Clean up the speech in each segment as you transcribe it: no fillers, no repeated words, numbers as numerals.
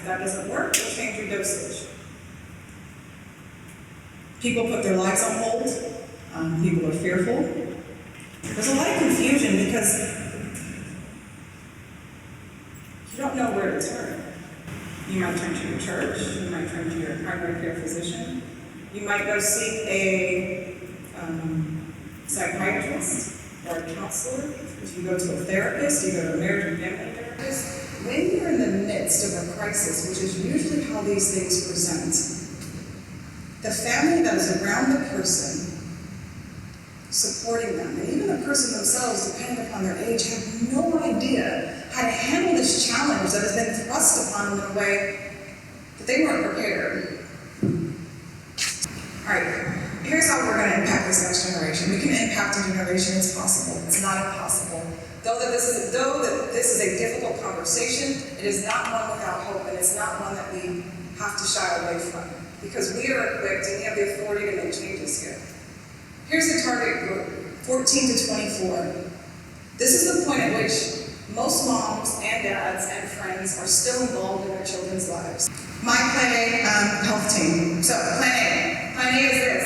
If that doesn't work, we'll change your dosage. People put their lives on hold. People are fearful. There's a lot of confusion because you don't know where to turn. You might turn to your church. You might turn to your primary care physician. You might go seek a psychiatrist or a counselor. If you go to a therapist, you go to a marriage and family therapist. When you're in the midst of a crisis, which is usually how these things present, the family that is around the person, supporting them, and even the person themselves, depending upon their age, have no idea how to handle this challenge that has been thrust upon them in a way that they weren't prepared. All right, here's how we're going to impact this next generation. We can impact a generation. It's possible. It's not impossible. Though that this is a difficult conversation, it is not one without hope, and it's not one that we have to shy away from, because we are equipped and we have the authority to make changes here. Here's the target group, 14 to 24. This is the point at which most moms and dads and friends are still involved in their children's lives. My Plan A health team. So Plan A. Plan A is this.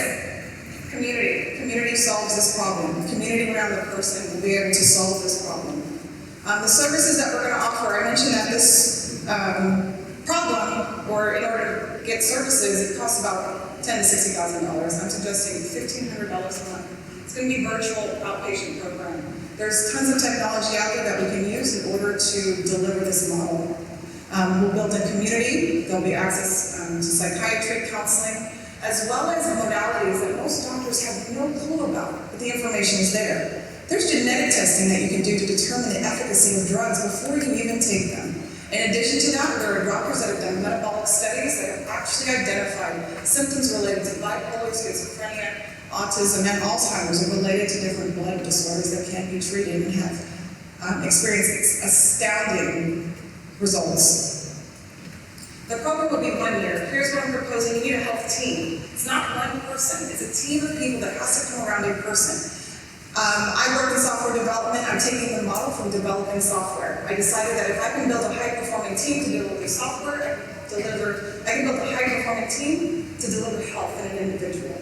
Community. Community solves this problem. Community around the person will be able to solve this problem. The services that we're going to offer, I mentioned that this problem, or in order to get services, it costs about $10,000 to $60,000. I'm suggesting $1,500 a month. It's going to be a virtual outpatient program. There's tons of technology out there that we can use in order to deliver this model. We'll build a community. There'll be access to psychiatry, counseling, as well as modalities that most doctors have no clue about, but the information is there. There's genetic testing that you can do to determine the efficacy of drugs before you even take them. In addition to that, there are doctors that have done metabolic studies that have actually identified symptoms related to bipolar, schizophrenia, autism, and Alzheimer's are related to different blood disorders that can be treated and have experienced astounding results. The program will be 1 year. Here's what I'm proposing. You need a health team. It's not one person. It's a team of people that has to come around a person. I work in software development. I'm taking the model from developing software. I decided that if I can build a high-performing team to deliver software, I can build a high-performing team to deliver health in an individual.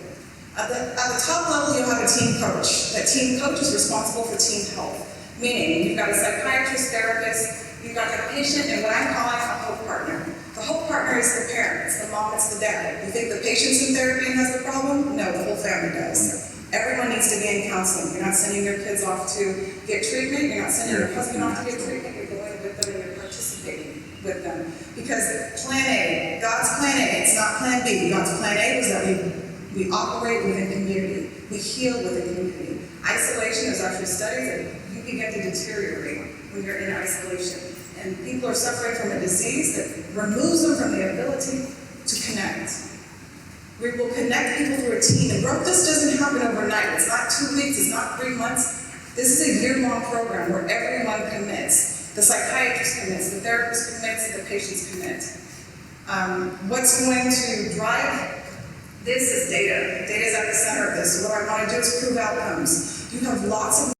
At the top level, you'll have a team coach. That team coach is responsible for team health, meaning you've got a psychiatrist, therapist, you've got the patient, and what I'm calling a hope partner. The hope partner is the parent, it's the mom, it's the dad. You think the patient's in therapy and has the problem? No, the whole family does. Everyone needs to be in counseling. You're not sending your kids off to get treatment, you're not sending your husband off to get treatment, you're going with them and you're participating with them. Because Plan A, God's Plan A, it's not Plan B. God's Plan A was that we operate within community. We heal within community. Isolation, there's actually studies that you begin to deteriorate when you're in isolation. And people are suffering from a disease that removes them from the ability to connect. We will connect people through a team. And growth just doesn't happen overnight. It's not 2 weeks, it's not 3 months. This is a year-long program where everyone commits. The psychiatrist commits, the therapist commits, the patients commit. What's going to drive this is data. Data is at the center of this. So what I want to do is prove outcomes. You have lots of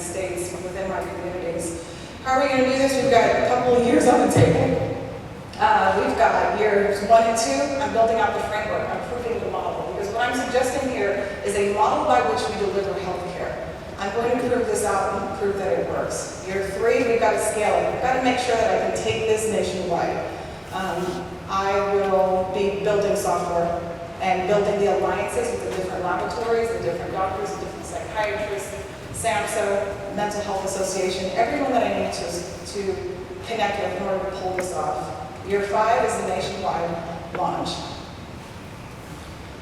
United States within my communities. How are we going to do this? We've got a couple of years on the table. We've got years 1 and 2. I'm building out the framework. I'm proving the model. Because what I'm suggesting here is a model by which we deliver health care. I'm going to prove this out and prove that it works. Year 3, we've got to scale it. We've got to make sure that I can take this nationwide. I will be building software and building the alliances with the different laboratories, the different doctors, the different psychiatrists, SAMHSA, Mental Health Association, everyone that I need to connect with in order to pull this off. Year 5 is the nationwide launch.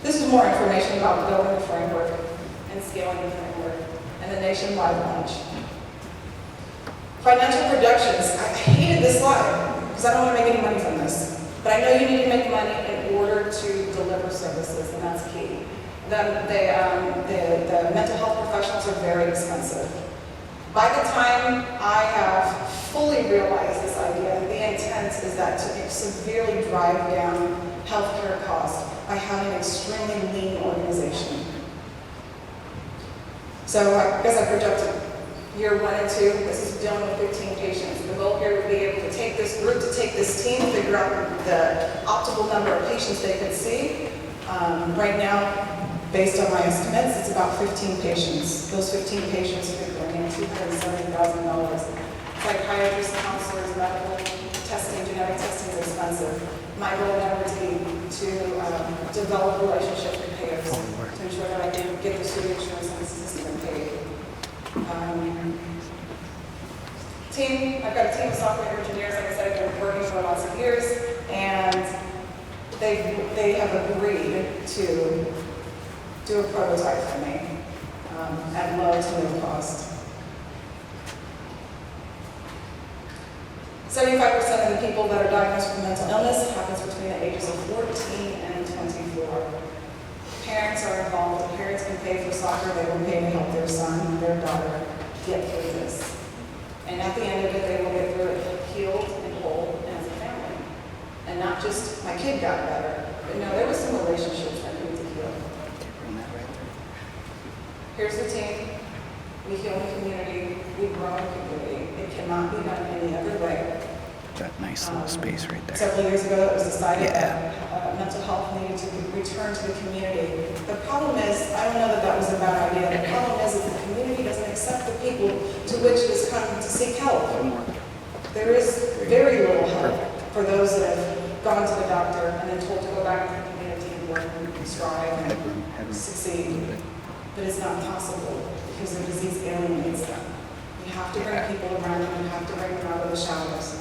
This is more information about building the framework and scaling the framework and the nationwide launch. Financial projections. I hated this slide because I don't want to make any money from this. But I know you need to make money in order to deliver services, and that's key. The mental health professionals are very expensive. By the time I have fully realized this idea, the intent is that to severely drive down healthcare costs by having an extremely lean organization. So as I projected, year 1 and 2, this is dealing with 15 patients. The goal here would be able to take this group, to take this team, figure out the optimal number of patients they could see. Right now, based on my estimates, it's about 15 patients. Those 15 patients could bring in $270,000. Psychiatrists, counselors, medical testing, genetic testing is expensive. My goal never to be to develop relationships with payers to ensure that I can get the student insurance and the system paid. I've got a team of software engineers, like I said, I've been working for lots of years, and they have agreed to do a prototype for me at low to no cost. 75% of the people that are diagnosed with mental illness happens between the ages of 14 and 24. Parents are involved. The parents can pay for soccer. They will pay to help their son, their daughter get through this. And at the end of it, they will get through it healed and whole and as a family. And not just my kid got better, but no, there was some relationships that needed to heal. Here's the team. We heal the community. We grow the community. It cannot be done any other way. That nice little space right there. Several years ago, it was decided that mental health needed to return to the community. The problem is, I don't know that that was a bad idea. The problem is that the community doesn't accept the people to which it is coming to seek help. There is very little help for those that have gone to the doctor and then told to go back to the community and work and strive and succeed. But it's not possible because the disease alienates them. You have to bring people around them. You have to bring them out of the shadows.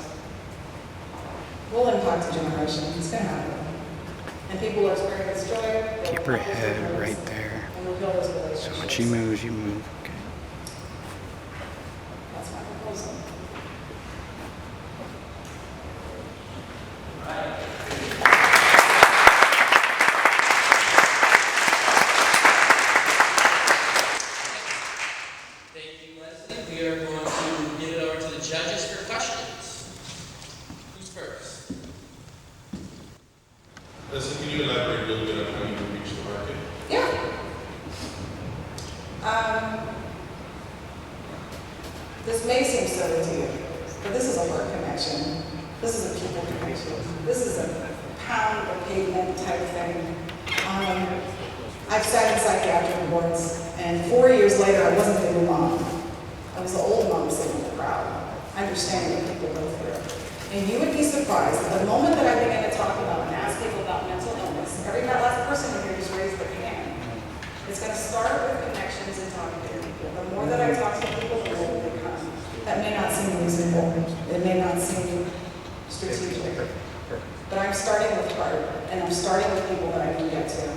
We'll impact a generation. It's going to happen. And people will experience joy. Keep her head right there. And we'll build those relationships. So when she moves, you move. Okay. That's my proposal. Thank you, Leslye. We are going to give it over to the judges for questions. Who's first? Leslye, can you elaborate a little bit on how you reach the market? Yeah. This may seem silly to you, but this is a work connection. This is a people connection. This is a pound or pavement type thing. I've sat in psychiatric boards, and 4 years later, I wasn't the new mom. I was the old mom sitting in the crowd, understanding what people go through. And you would be surprised that the moment that I began to talk about and ask people about mental illness, that last person in here just raised their hand. It's going to start with connections and talking to people. The more that I talk to people, the more they come. That may not seem reasonable. It may not seem strategic. But I'm starting with heart, and I'm starting with people that I can get to.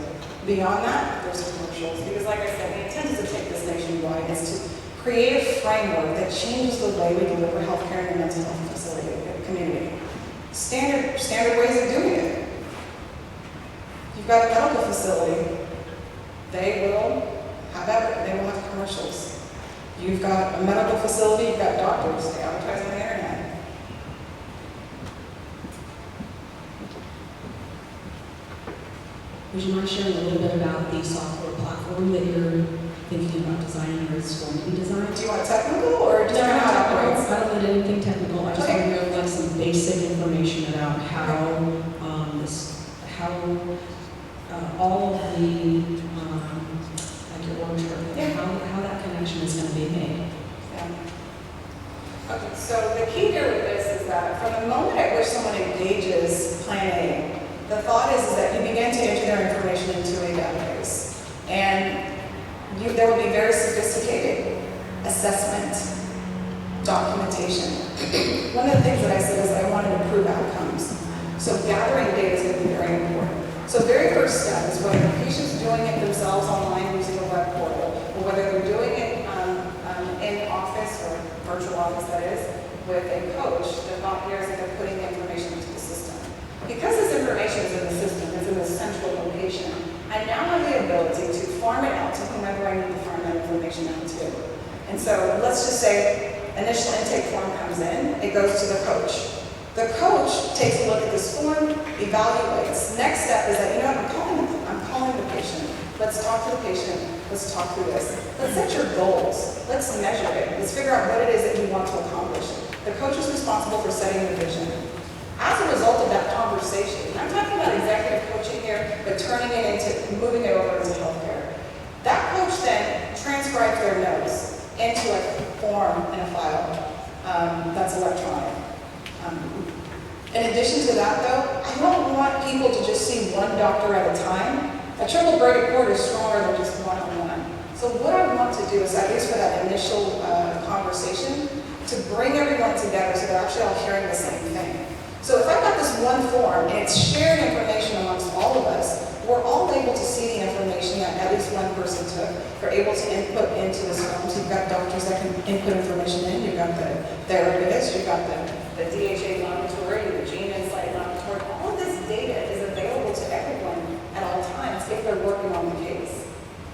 Beyond that, there's commercials. Because like I said, the intent is to take this nationwide, is to create a framework that changes the way we deliver healthcare in a mental health facility, community. Standard ways of doing it. You've got a medical facility. They will have commercials. You've got a medical facility, you've got doctors, they advertise on the internet. Would you mind sharing a little bit about the software platform that you're thinking about designing or is going to be designed. Do you want technical or just No, kind of how it operates? I don't need anything technical. I just Okay. want to know like some basic information about how all of the like your org chart, Yeah. how that connection is going to be made. Yeah. Okay, so the key here with this is that from the moment at which someone engages Plan A, the thought is that you begin to enter their information into a database. And there will be very sophisticated assessment, documentation. One of the things that I said is that I wanted to prove outcomes. So gathering data is going to be very important. So very first step is whether the patient's doing it themselves online using a web portal, or whether they're doing it in office or virtual office, that is, with a coach. The thought here is that they're putting the information into the system. Because this information is in the system, it's in the central location, I now have the ability to farm it out to whomever I need to farm that information out to. And so let's just say initial intake form comes in, it goes to the coach. The coach takes a look at this form, evaluates. Next step is that, I'm calling the patient. Let's talk to the patient. Let's talk through this. Let's set your goals. Let's measure it. Let's figure out what it is that you want to accomplish. The coach is responsible for setting the vision. As a result of that conversation, I'm talking about executive coaching here, but moving it over into healthcare. That coach then transcribes their notes into a form and a file that's electronic. In addition to that, though, I don't want people to just see one doctor at a time. A triple braided cord is stronger than just one-on-one. So what I want to do is, at least for that initial conversation, to bring everyone together so they're actually all hearing the same thing. So if I've got this one form and it's shared information amongst all of us, we're all able to see the information that at least one person took. They're able to input into this form. So you've got doctors that can input information in, you've got the therapist, you've got the DHA laboratory, the gene insight laboratory. All of this data is available to everyone at all times if they're working on the case.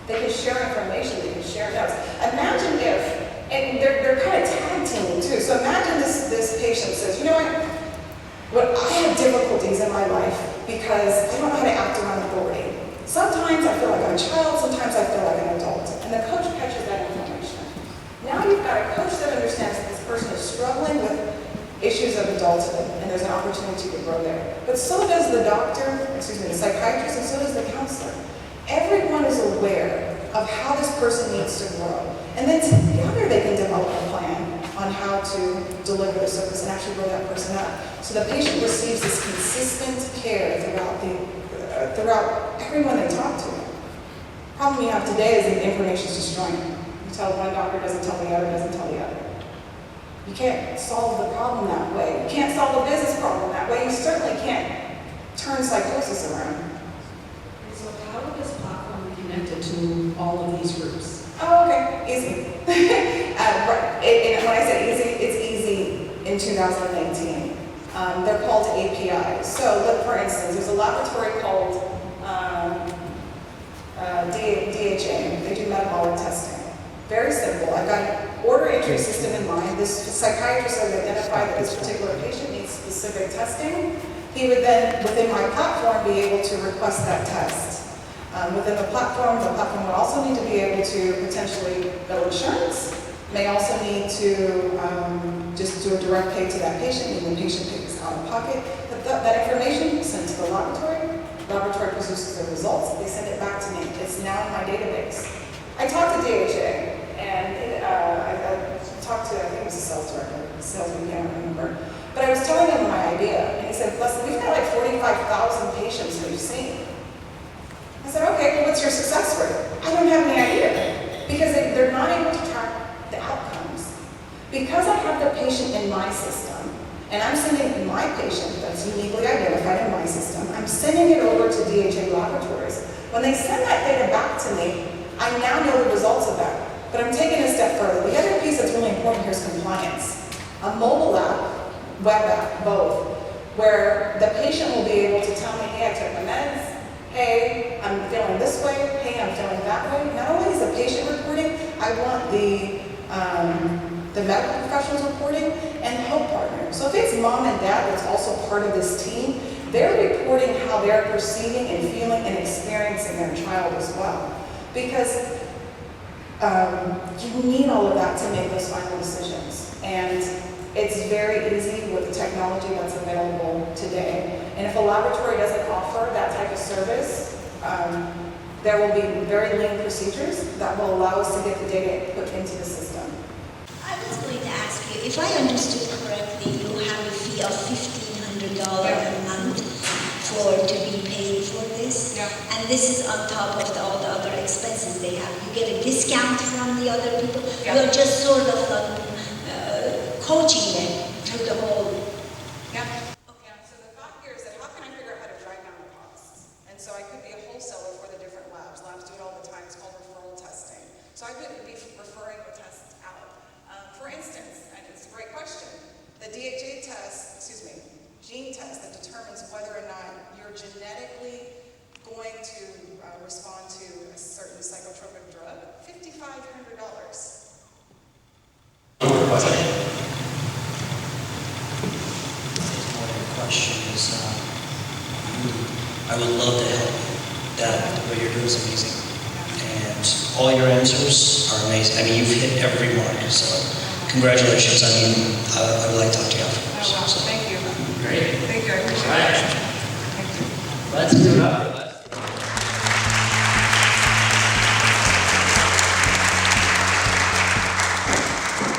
They can share information, they can share notes. Imagine if, and they're kind of tag teaming too. So imagine this patient says, you know what, I have difficulties in my life because I don't know how to act around authority. Sometimes I feel like I'm a child, sometimes I feel like an adult. And the coach catches that information. Now you've got a coach that understands that this person is struggling with issues of adulthood, and there's an opportunity to grow there. But so does the the psychiatrist, and so does the counselor. Everyone is aware of how this person needs to grow. And then together they can develop a plan on how to deliver the service and actually grow that person up. So the patient receives this consistent care throughout everyone they talk to. The problem you have today is that the information is disjointed. You tell one doctor, doesn't tell the other, doesn't tell the other. You can't solve the problem that way. You can't solve the business problem that way. You certainly can't turn psychosis around. So how would this platform be connected to all of these groups? Oh, okay, easy. And when I say easy, it's easy in 2019. They're called APIs. So look, for instance, there's a laboratory called DHA. They do metabolic testing. Very simple. I've got an order entry system in mind. This psychiatrist has identified that this particular patient needs specific testing. He would then, within my platform, be able to request that test. Within the platform would also need to be able to potentially bill insurance, may also need to just do a direct pay to that patient, meaning the patient pays out of pocket. But that information is sent to the laboratory produces the results, they send it back to me. It's now in my database. I talked to DHA, and I talked to, I think it was the sales director, salesman, I can't remember. But I was telling him my idea, and he said, Leslye, we've got like 45,000 patients we've seen. I said, okay, well, what's your success rate? I don't have any idea, because they're not able to track the outcomes. Because I have the patient in my system, and I'm sending my patient that's uniquely identified in my system, I'm sending it over to DHA laboratories. When they send that data back to me, I now know the results of that. But I'm taking a step further. The other piece that's really important here is compliance. A mobile app, web app, both, where the patient will be able to tell me, hey, I took my meds, hey, I'm feeling this way, hey, I'm feeling that way. Not only is the patient reporting, I want the medical professionals reporting and health partners. So if it's mom and dad that's also part of this team, they're reporting how they're perceiving and feeling and experiencing their child as well. Because You need all of that to make those final decisions. And it's very easy with the technology that's available today. And if a laboratory doesn't offer that type of service, there will be very lean procedures that will allow us to get the data put into the system. I was going to ask you, if I understood correctly, you have a fee of $1,500 a month to be paid for this? Yeah. And this is on top of all the other expenses they have. You get a discount from the other people? Yeah. You're just sort of like coaching them through the whole... Yeah. Okay. So the thought here is that how can I figure out how to drive down the costs? And so I could be a wholesaler for the different labs. Labs do it all the time. It's called referral testing. So I could be referring the tests out. For instance, and it's a great question, the DHA test, gene test that determines whether or not you're genetically going to respond to a certain psychotropic drug, $5,500. Question is, I would love to help you. What you're doing is amazing. And all your answers are amazing. I mean, you've hit every mark, so congratulations. I mean, I would like to talk to you afterwards. Oh, wow. Thank you. Great. Thank you. I appreciate All right. it. Thank you. Let's do it up.